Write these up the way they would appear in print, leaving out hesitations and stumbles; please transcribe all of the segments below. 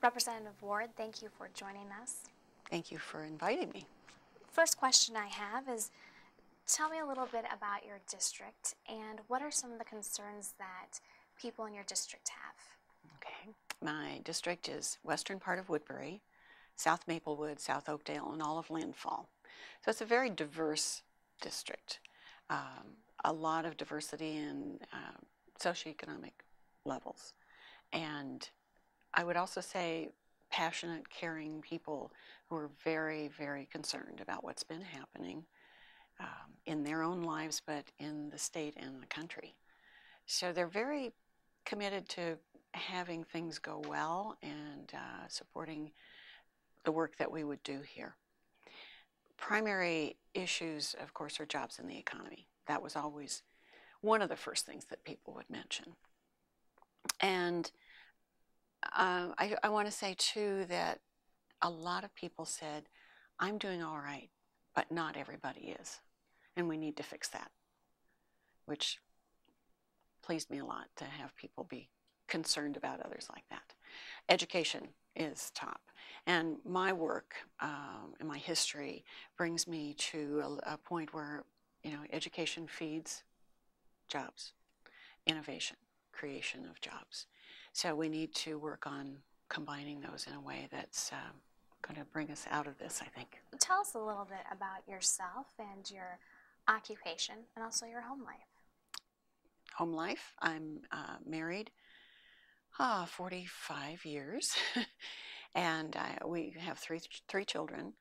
Representative Ward, thank you for joining us. Thank you for inviting me. First question I have is, tell me a little bit about your district and what are some of the concerns that people in your district have? Okay. My district is western part of Woodbury, South Maplewood, South Oakdale, and all of Landfall. So it's a very diverse district. A lot of diversity in socioeconomic levels. And I would also say passionate, caring people who are very, very concerned about what's been happening in their own lives, but in the state and the country. So they're very committed to having things go well and supporting the work that we would do here. Primary issues, of course, are jobs in the economy. That was always one of the first things that people would mention. And I want to say, too, that a lot of people said, I'm doing all right, but not everybody is. And we need to fix that, which pleased me a lot to have people be concerned about others like that. Education is top. And my work and my history brings me to a point where, education feeds jobs, innovation, creation of jobs. So we need to work on combining those in a way that's going to bring us out of this, I think. Tell us a little bit about yourself and your occupation and also your home life. Home life, I'm married 45 years, and we have three children.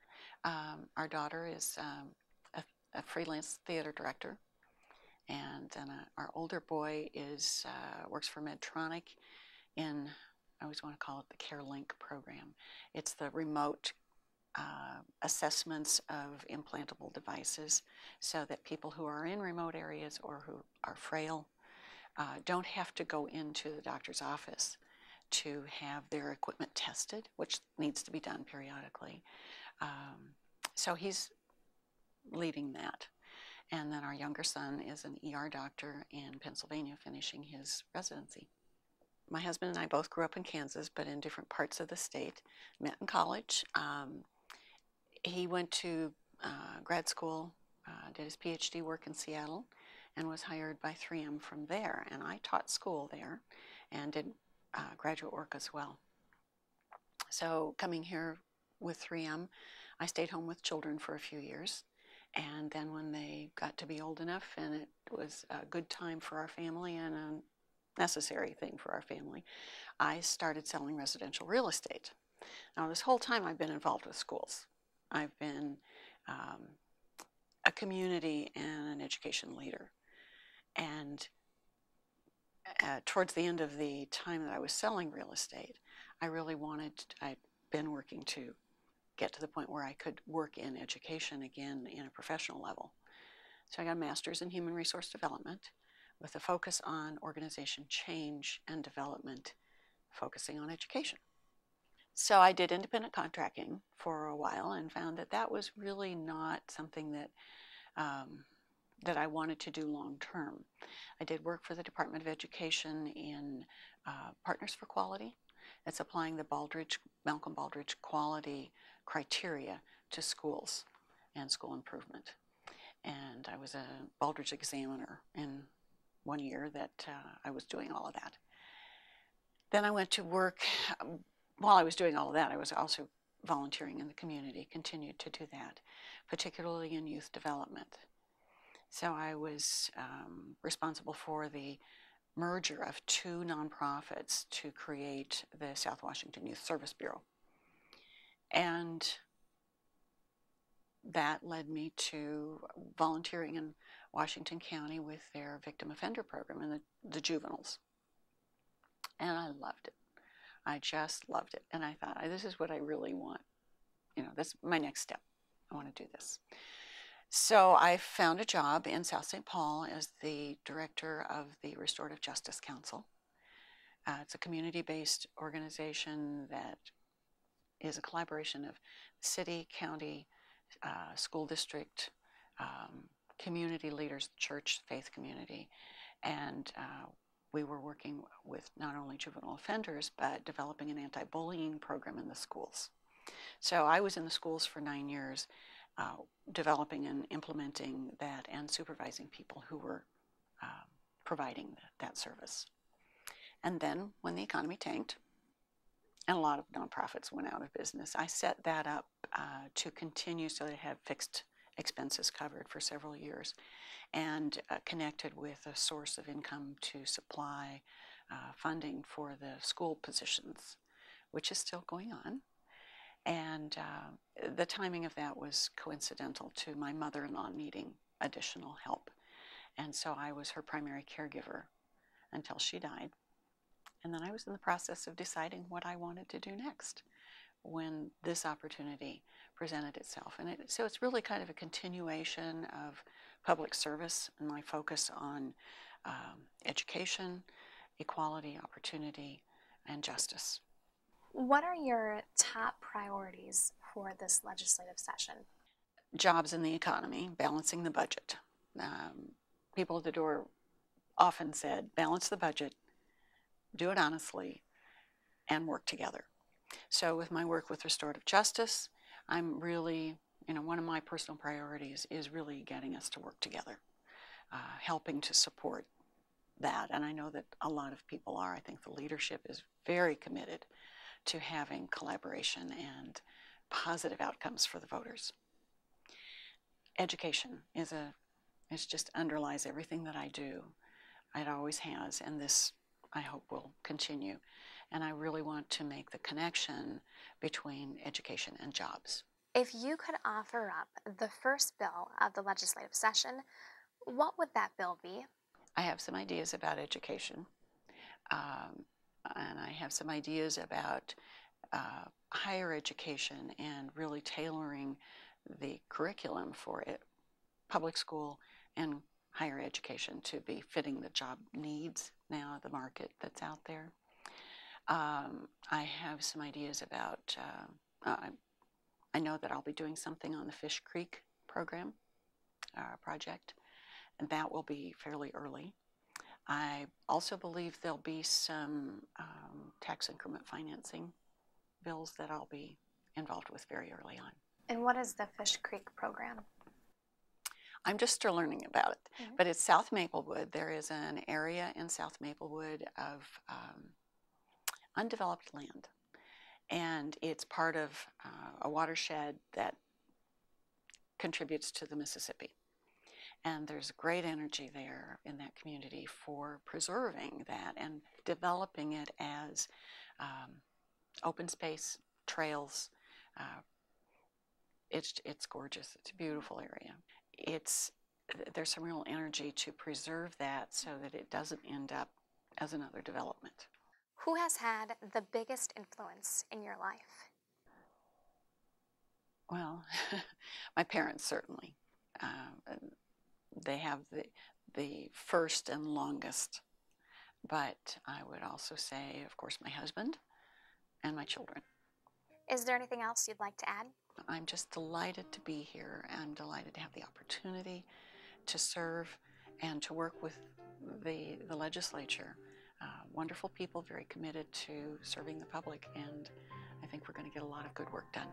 Our daughter is a freelance theater director, and then our older boy is works for Medtronic in, I always want to call it the CareLink program. It's the remote assessments of implantable devices so that people who are in remote areas or who are frail don't have to go into the doctor's office to have their equipment tested, which needs to be done periodically. So he's leading that. And then our younger son is an ER doctor in Pennsylvania finishing his residency. My husband and I both grew up in Kansas, but in different parts of the state. Met in college. He went to grad school, did his PhD work in Seattle, and was hired by 3M from there. And I taught school there and did graduate work as well. So coming here with 3M, I stayed home with children for a few years. And then when they got to be old enough and it was a good time for our family and a necessary thing for our family, I started selling residential real estate. Now, this whole time I've been involved with schools. I've been a community and an education leader. And towards the end of the time that I was selling real estate, I'd been working to get to the point where I could work in education again in a professional level. So I got a master's in human resource development with a focus on organization change and development, focusing on education. So I did independent contracting for a while and found that that was really not something that that I wanted to do long term. I did work for the Department of Education in Partners for Quality. It's applying the Malcolm Baldrige quality criteria to schools and school improvement. And I was a Baldrige examiner in 1 year that I was doing all of that. Then I went to work. While I was doing all of that, I was also volunteering in the community, continued to do that, particularly in youth development. So I was responsible for the merger of two nonprofits to create the South Washington Youth Service Bureau. And that led me to volunteering in Washington County with their victim offender program and the juveniles. And I loved it. I just loved it. And I thought, this is what I really want. That's my next step. I want to do this. So I found a job in South St. Paul as the director of the Restorative Justice Council. It's a community-based organization that is a collaboration of city, county, school district, community leaders, church, faith community, and we were working with not only juvenile offenders, but developing an anti-bullying program in the schools. So I was in the schools for 9 years, developing and implementing that and supervising people who were providing that service. And then when the economy tanked, and a lot of nonprofits went out of business, I set that up to continue so they had fixed expenses covered for several years, and connected with a source of income to supply funding for the school positions, which is still going on. And the timing of that was coincidental to my mother-in-law needing additional help. And so I was her primary caregiver until she died. And then I was in the process of deciding what I wanted to do next when this opportunity presented itself. And so it's really kind of a continuation of public service and my focus on education, equality, opportunity, and justice. What are your top priorities for this legislative session? Jobs in the economy, balancing the budget. People at the door often said, balance the budget, do it honestly, and work together. So with my work with restorative justice, I'm really, one of my personal priorities is really getting us to work together, helping to support that. And I know that a lot of people are. I think the leadership is very committed to having collaboration and positive outcomes for the voters. Education it just underlies everything that I do. It always has, and this, I hope, will continue. And I really want to make the connection between education and jobs. If you could offer up the first bill of the legislative session, what would that bill be? I have some ideas about education, and I have some ideas about higher education and really tailoring the curriculum for it, public school and higher education, to be fitting the job needs now, the market that's out there. I have some ideas about, I know that I'll be doing something on the Fish Creek program, project, and that will be fairly early. I also believe there'll be some tax increment financing bills that I'll be involved with very early on. And what is the Fish Creek program? I'm just still learning about it, but it's South Maplewood. There is an area in South Maplewood of undeveloped land, and it's part of a watershed that contributes to the Mississippi. And there's great energy there in that community for preserving that and developing it as open space, trails. It's gorgeous. It's a beautiful area. There's some real energy to preserve that so that it doesn't end up as another development. Who has had the biggest influence in your life? Well, my parents certainly. They have the first and longest, but I would also say, of course, my husband and my children. Is there anything else you'd like to add? I'm just delighted to be here. I'm delighted to have the opportunity to serve and to work with the legislature. Wonderful people, very committed to serving the public, and I think we're going to get a lot of good work done.